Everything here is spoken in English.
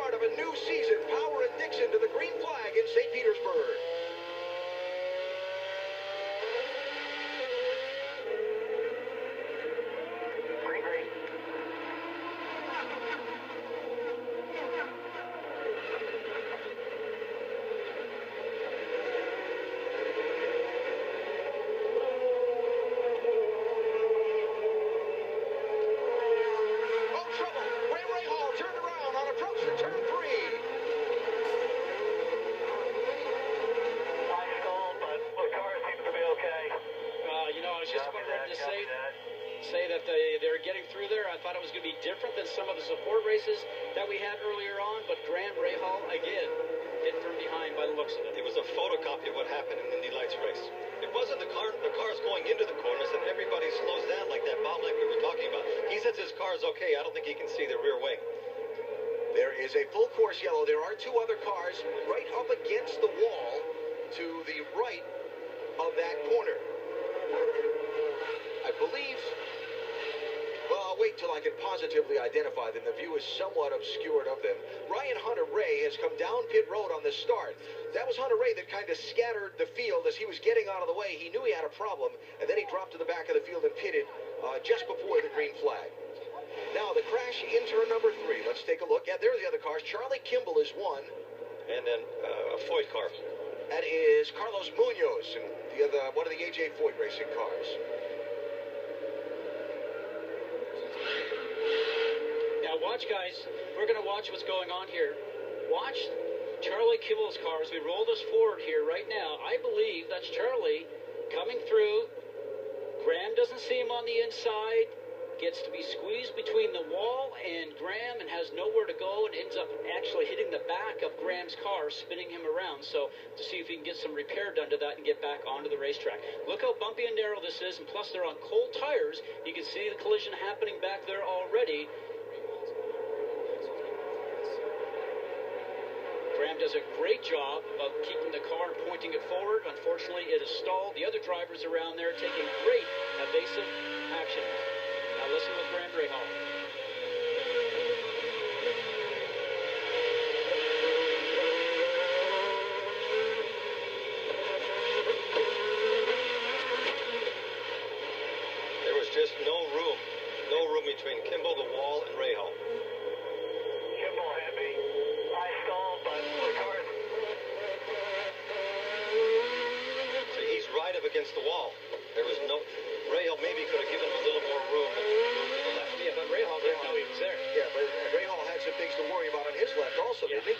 start of a new season. Power and Dixon to the green flag in St. Petersburg. Rahal turned around on approach to turn 3. I was just about ready to say that they're getting through there. I thought it was going to be different than some of the support races that we had earlier on, but Rahal, again, hit from behind by the looks of it. It was a photocopy of what happened in the Indy Lights race. It wasn't the cars going into the corners and everybody slows down like that bottleneck we were talking about. He says his car is okay. I don't think he can see the rear wing. There is a full course yellow. There are 2 other cars right up against the wall to the right of that corner. I believe, well, I'll wait till I can positively identify them. The view is somewhat obscured of them. Ryan Hunter-Reay has come down pit road on the start. That was Hunter-Reay that kind of scattered the field as he was getting out of the way. He knew he had a problem, and then he dropped to the back of the field and pitted just before the green flag. Now, the crash in turn number 3. Let's take a look. Yeah, there are the other cars. Charlie Kimball is one. And then a Foyt car. That is Carloz Munoz, and one of the A.J. Foyt racing cars. Now, watch, guys. We're going to watch what's going on here. Watch Charlie Kimball's car as we roll this forward here right now. I believe that's Charlie coming through. Graham doesn't see him on the inside. Gets to be squeezed between the wall and Graham and has nowhere to go and ends up actually hitting the back of Graham's car, spinning him around. So to see if he can get some repair done to that and get back onto the racetrack. Look how bumpy and narrow this is, and plus they're on cold tires. You can see the collision happening back there already. Graham does a great job of keeping the car and pointing it forward. Unfortunately, it is stalled. The other drivers around there taking great evasive action. Now listen with Rahal. There was just no room between Kimball, the wall, and Rahal. Kimball had me. I stalled, but the cars. See, he's right up against the wall. There was no... Rahal maybe could have given him a little more room to the left. Yeah, but Rahal didn't know he was there. Yeah, but Rahal had some things to worry about on his left also, didn't he?